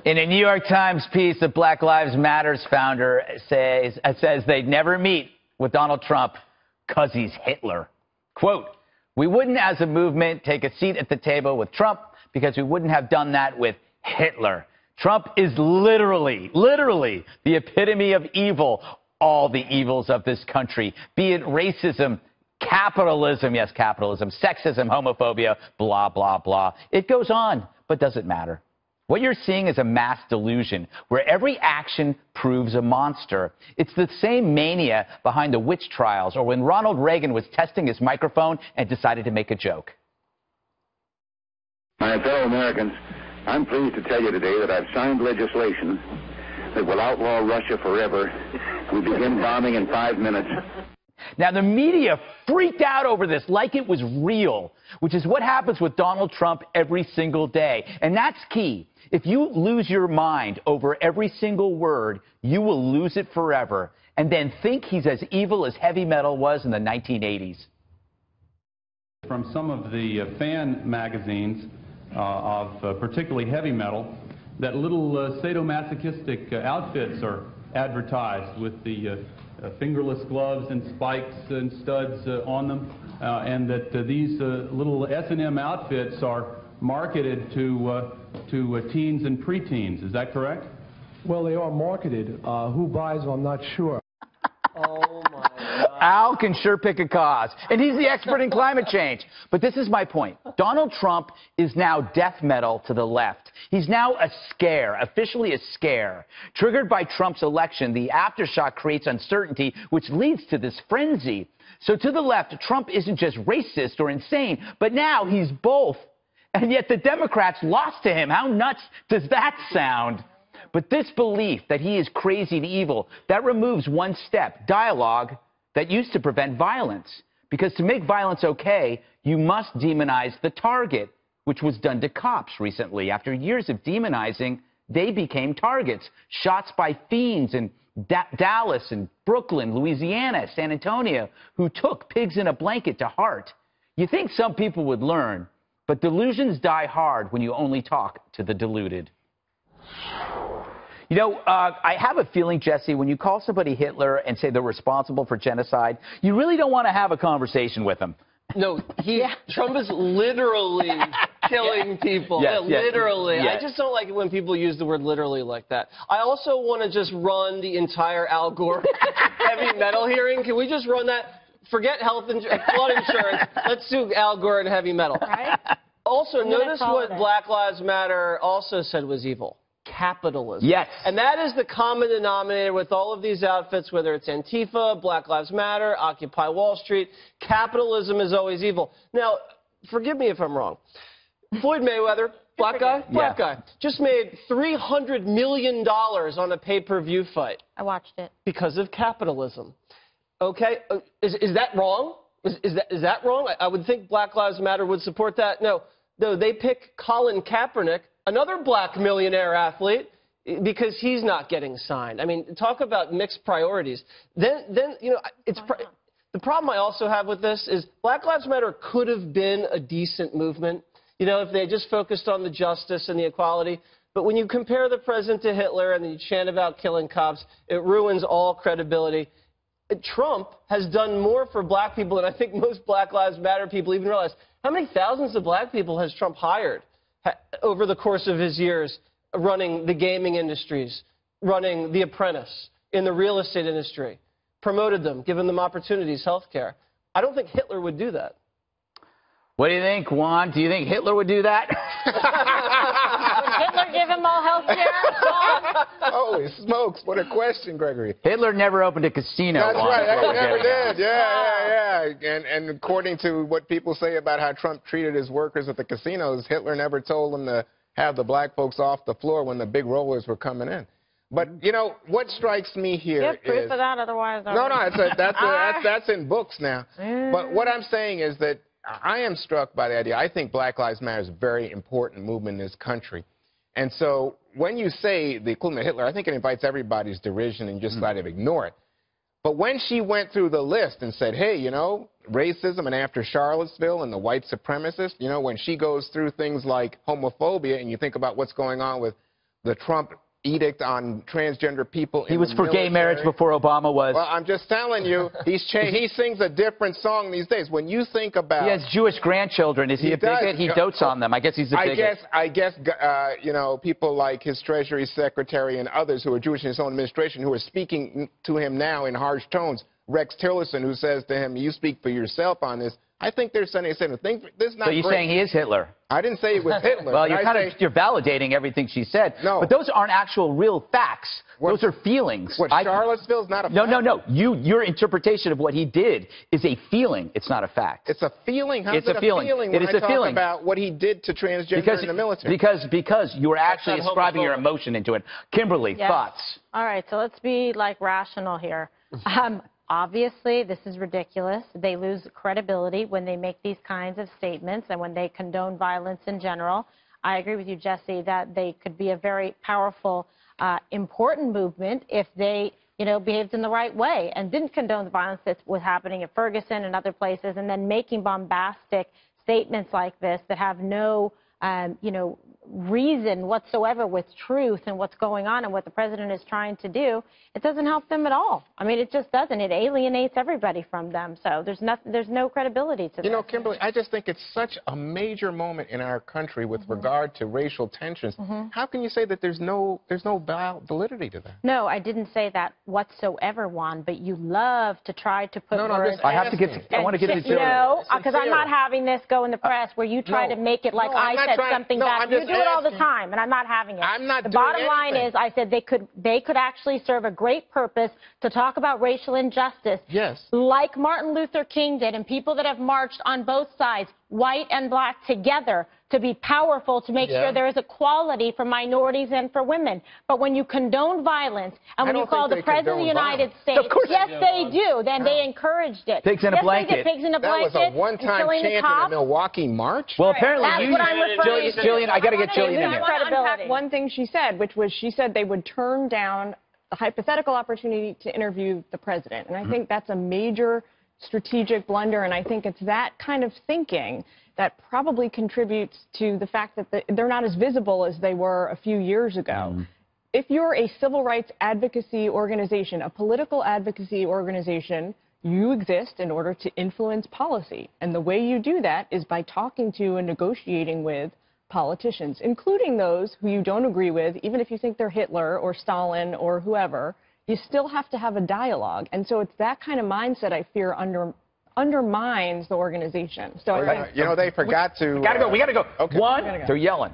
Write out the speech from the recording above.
In a New York Times piece, the Black Lives Matter's founder says they'd never meet with Donald Trump because he's Hitler. Quote, "We wouldn't as a movement take a seat at the table with Trump because we wouldn't have done that with Hitler. Trump is literally the epitome of evil, all the evils of this country, be it racism, capitalism, yes, capitalism, sexism, homophobia, blah, blah, blah. It goes on, but does it matter? What you're seeing is a mass delusion where every action proves a monster. It's the same mania behind the witch trials or when Ronald Reagan was testing his microphone and decided to make a joke." My fellow Americans, I'm pleased to tell you today that I've signed legislation that will outlaw Russia forever. We begin bombing in 5 minutes. Now, the media freaked out over this like it was real, which is what happens with Donald Trump every single day. And that's key. If you lose your mind over every single word, you will lose it forever and then think he's as evil as heavy metal was in the 1980s. From some of the fan magazines of particularly heavy metal, that little sadomasochistic outfits are advertised with the fingerless gloves and spikes and studs on them, and that these little S&M outfits are marketed to teens and preteens. Is that correct? Well, they are marketed. Who buys them, I'm not sure. Oh, my God. Al can sure pick a cause, and he's the expert in climate change. But this is my point. Donald Trump is now death metal to the left. He's now a scare, officially a scare. Triggered by Trump's election, the aftershock creates uncertainty, which leads to this frenzy. So to the left, Trump isn't just racist or insane, but now he's both. And yet the Democrats lost to him. How nuts does that sound? But this belief that he is crazy and evil, that removes one step, dialogue, that used to prevent violence. Because to make violence okay, you must demonize the target, which was done to cops recently. After years of demonizing, they became targets. Shots by fiends in Dallas and Brooklyn, Louisiana, San Antonio, who took pigs in a blanket to heart. You think some people would learn, but delusions die hard when you only talk to the deluded. You know, I have a feeling, Jesse, when you call somebody Hitler and say they're responsible for genocide, you really don't want to have a conversation with them. No, Trump is literally killing people. Yes, yeah, literally. Yes. I just don't like it when people use the word literally like that. I also want to just run the entire Al Gore heavy metal hearing. Can we just run that? Forget flood insurance. Let's do Al Gore and heavy metal. Right? Also, notice what Black Lives Matter also said was evil. Capitalism. Yes. And that is the common denominator with all of these outfits, whether it's Antifa, Black Lives Matter, Occupy Wall Street. Capitalism is always evil. Now, forgive me if I'm wrong. Floyd Mayweather, black guy, just made $300 million on a pay-per-view fight. I watched it. Because of capitalism. Okay? Is that wrong? Is that wrong? I would think Black Lives Matter would support that. No, they pick Colin Kaepernick, another black millionaire athlete, because he's not getting signed. I mean, talk about mixed priorities. Then you know, the problem I also have with this is Black Lives Matter could have been a decent movement, you know, if they just focused on the justice and the equality. But when you compare the president to Hitler and then you chant about killing cops, it ruins all credibility. Trump has done more for black people than I think most Black Lives Matter people even realize. How many thousands of black people has Trump hired over the course of his years running the gaming industries, running The Apprentice, in the real estate industry, promoted them, given them opportunities, health care? I don't think Hitler would do that. What do you think, Juan? Do you think Hitler would do that? Would Hitler give him all health care? Holy smokes, what a question, Gregory. Hitler never opened a casino. That's Juan. right, he never did. Yeah. And according to what people say about how Trump treated his workers at the casinos, Hitler never told them to have the black folks off the floor when the big rollers were coming in. But, you know, what strikes me here is... You have proof of that, otherwise... that's in books now. But what I'm saying is that I am struck by the idea. I think Black Lives Matter is a very important movement in this country. And so when you say the equivalent of Hitler, I think it invites everybody's derision and just try to ignore it. But when she went through the list and said, hey, you know, racism and after Charlottesville and the white supremacists, you know, when she goes through things like homophobia and you think about what's going on with the Trump edict on transgender people. He was for gay marriage before Obama was. Well, I'm just telling you, he sings a different song these days. When you think about... He has Jewish grandchildren. Is he a bigot? He dotes on them. I guess he's a bigot. I guess you know, people like his Treasury Secretary and others who are Jewish in his own administration who are speaking to him now in harsh tones. Rex Tillerson, who says to him, you speak for yourself on this. I think they're sending a statement. This is not So you're saying he is Hitler? I didn't say it was Hitler. Well, you're validating everything she said. No. But those aren't actual real facts. Those are feelings. What, Charlottesville's not a fact? No. Your interpretation of what he did is a feeling. It's not a fact. It's a feeling? How's it's it a feeling. When it is I a talk feeling. about what he did to transgender in the military? Because you were actually ascribing your emotion into it. Kimberly, thoughts? All right, so let's be, like, rational here. Obviously, this is ridiculous. They lose credibility when they make these kinds of statements and when they condone violence in general. I agree with you, Jesse, that they could be a very powerful, important movement if they, behaved in the right way and didn't condone the violence that was happening at Ferguson and other places, and then making bombastic statements like this that have no, reason whatsoever with truth and what's going on and what the president is trying to do. It doesn't help them at all. I mean, it just doesn't. It alienates everybody from them. So there's no credibility to this. Kimberly, I just think it's such a major moment in our country with regard to racial tensions. How can you say that there's no validity to that? No, I didn't say that whatsoever, Juan, but you love to try to put words. I want to get to Jillian. No, because I'm not having this go in the press where you try to make it like I said something back. You do it all the time, and I'm not having it. I'm not the doing bottom line is I said they could actually serve a great purpose to talk about racial injustice. Yes. Like Martin Luther King did, and people that have marched on both sides, white and black together, to be powerful, to make sure there is equality for minorities and for women. But when you condone violence, and when you call the President of the United States, yes, they do, then they encouraged it. Pigs in a blanket. Pigs in a blanket. That was a one-time chant in the Milwaukee March? Well, apparently That's what I'm referring to. Jillian, I got to get Jillian in here. I want to unpack one thing she said, which was she said they would turn down the hypothetical opportunity to interview the president. And I think that's a major strategic blunder, and I think it's that kind of thinking that probably contributes to the fact that they're not as visible as they were a few years ago. If you're a civil rights advocacy organization, a political advocacy organization, you exist in order to influence policy. And the way you do that is by talking to and negotiating with politicians, including those who you don't agree with, even if you think they're Hitler or Stalin or whoever. You still have to have a dialogue. And so it's that kind of mindset I fear undermines the organization. So they forgot to... We got to go. Okay. One, they're yelling.